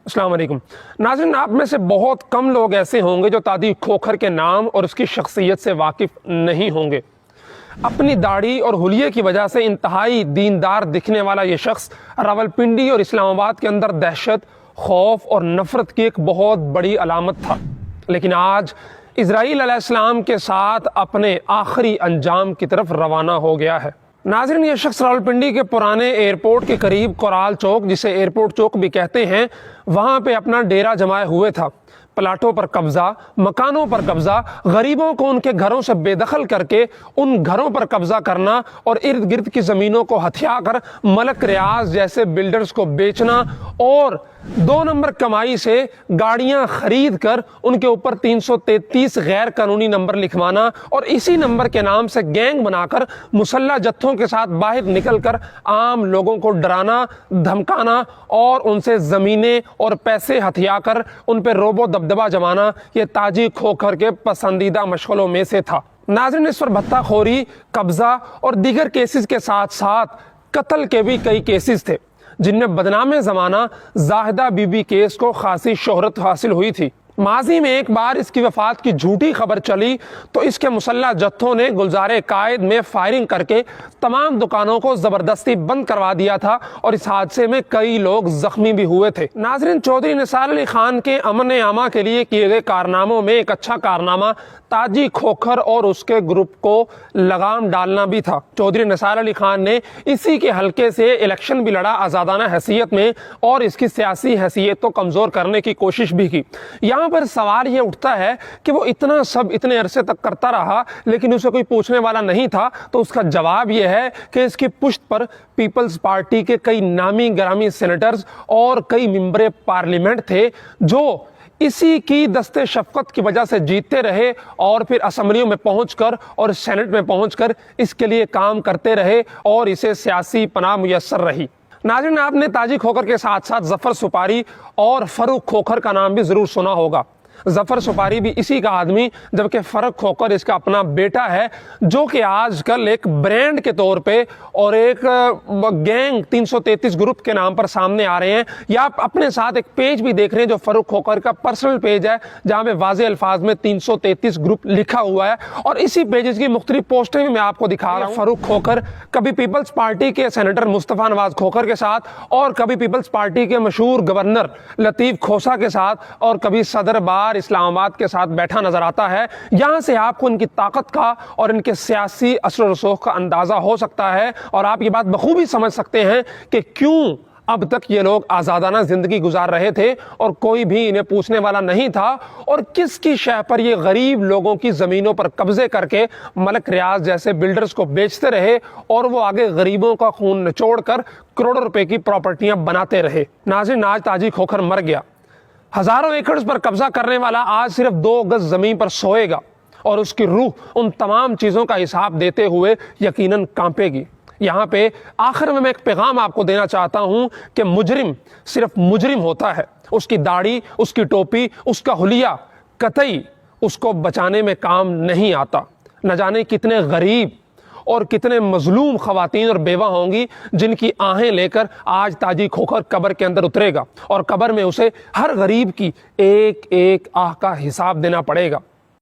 السلام علیکم ناظرین، آپ میں سے بہت کم لوگ ایسے ہوں گے جو تاجی کھوکھر کے نام اور اس کی شخصیت سے واقف نہیں ہوں گے۔ اپنی داڑھی اور حلیے کی وجہ سے انتہائی دیندار دکھنے والا یہ شخص راولپنڈی اور اسلام آباد کے اندر دہشت، خوف اور نفرت کی ایک بہت بڑی علامت تھا، لیکن آج اسرائیل علیہ السلام کے ساتھ اپنے آخری انجام کی طرف روانہ ہو گیا ہے۔ ناظرین، یہ شخص راولپنڈی کے پرانے ایئرپورٹ کے قریب کورال چوک، جسے ایئرپورٹ چوک بھی کہتے ہیں، وہاں پہ اپنا ڈیرا جمائے ہوئے تھا۔ پلاٹوں پر قبضہ، مکانوں پر قبضہ، غریبوں کو ان کے گھروں سے بے دخل کر کے ان گھروں پر قبضہ کرنا اور ارد گرد کی زمینوں کو ہتھیا کر ملک ریاض جیسے بلڈرز کو بیچنا اور 2 نمبر کمائی سے گاڑیاں خرید کر ان کے اوپر 333 غیر قانونی نمبر لکھوانا اور اسی نمبر کے نام سے گینگ بنا کر مسلح جتھوں کے ساتھ باہر نکل کر عام لوگوں کو ڈرانا، دھمکانا اور ان سے زمینیں اور پیسے ہتھیا کر ان پہ روب و دبدبہ جمانا، یہ تاجی کھوکھر کے پسندیدہ مشغلوں میں سے تھا۔ ناظرین، اس پر بھتہ خوری، قبضہ اور دیگر کیسز کے ساتھ ساتھ قتل کے بھی کئی کیسز تھے، جن میں بدنام زمانہ زاہدہ بی بی کیس کو خاصی شہرت حاصل ہوئی تھی۔ ماضی میں ایک بار اس کی وفات کی جھوٹی خبر چلی تو اس کے مسلح جتھوں نے گلزار قائد میں فائرنگ کر کے تمام دکانوں کو زبردستی بند کروا دیا تھا اور اس حادثے میں کئی لوگ زخمی بھی ہوئے تھے۔ ناظرین، چودھری نثار علی خان کے امن عامہ کے لیے کیے گئے کارناموں میں ایک اچھا کارنامہ تاجی کھوکھر اور اس کے گروپ کو لگام ڈالنا بھی تھا۔ چودھری نثار علی خان نے اسی کے حلقے سے الیکشن بھی لڑا آزادانہ حیثیت میں اور اس کی سیاسی حیثیت کو کمزور کرنے کی کوشش بھی کی۔ یہاں پر سوال یہ اٹھتا ہے کہ وہ اتنا سب اتنے عرصے تک کرتا رہا لیکن اسے کوئی پوچھنے والا نہیں تھا، تو اس کا جواب یہ ہے کہ اس کی پشت پر پیپلز پارٹی کے کئی نامی گرامی سینیٹرز اور کئی ممبر پارلیمنٹ تھے جو اسی کی دست شفقت کی وجہ سے جیتتے رہے اور پھر اسمبلیوں میں پہنچ کر اور سینٹ میں پہنچ کر اس کے لیے کام کرتے رہے اور اسے سیاسی پناہ میسر رہی۔ ناظرین، آپ نے تاجی کھوکھر کے ساتھ ساتھ ظفر سپاری اور فاروق کھوکھر کا نام بھی ضرور سنا ہوگا۔ ظفر سپاری بھی اسی کا آدمی، جبکہ فاروق کھوکھر اس کا اپنا بیٹا ہے، جو کہ آج کل ایک برانڈ کے طور پہ اور ایک گینگ 333 گروپ کے نام پر سامنے آ رہے ہیں۔ یا آپ اپنے ساتھ ایک پیج بھی دیکھ رہے ہیں جو فاروق کھوکھر کا پرسنل پیج ہے، جہاں پہ واضح الفاظ میں 333 گروپ لکھا ہوا ہے، اور اسی پیجز کی مختلف پوسٹیں بھی میں آپ کو دکھا رہا ہوں۔ فاروق کھوکھر کبھی پیپلز پارٹی کے سینیٹر مصطفیٰ نواز کھوکھر کے ساتھ اور کبھی پیپلز پارٹی کے مشہور گورنر لطیف کھوسہ کے ساتھ اور کبھی صدر بار اسلام آباد کے ساتھ بیٹھا نظر آتا ہے۔ یہاں سے آپ کو ان کی طاقت کا اور ان کے سیاسی اثر و رسوخ کا اندازہ ہو سکتا ہے، اور آپ یہ بات بخوبی سمجھ سکتے ہیں کہ کیوں اب تک یہ لوگ آزادانہ زندگی گزار رہے تھے اور کوئی بھی انہیں پوچھنے والا نہیں تھا، اور کس کی شہ پر یہ غریب لوگوں کی زمینوں پر قبضے کر کے ملک ریاض جیسے بلڈرز کو بیچتے رہے اور وہ آگے غریبوں کا خون نچوڑ کر کروڑوں روپے کی پراپرٹیاں بناتے رہے۔ ناظرین، آج تاجی کھوکھر مر گیا۔ ہزاروں ایکڑز پر قبضہ کرنے والا آج صرف 2 گز زمین پر سوئے گا اور اس کی روح ان تمام چیزوں کا حساب دیتے ہوئے یقیناً کانپے گی۔ یہاں پہ آخر میں ایک پیغام آپ کو دینا چاہتا ہوں کہ مجرم صرف مجرم ہوتا ہے، اس کی داڑھی، اس کی ٹوپی، اس کا حلیہ قطعی اس کو بچانے میں کام نہیں آتا۔ نہ جانے کتنے غریب اور کتنے مظلوم خواتین اور بیوہ ہوں گی جن کی آہیں لے کر آج تاجی کھوکھر قبر کے اندر اترے گا، اور قبر میں اسے ہر غریب کی ایک ایک آہ کا حساب دینا پڑے گا۔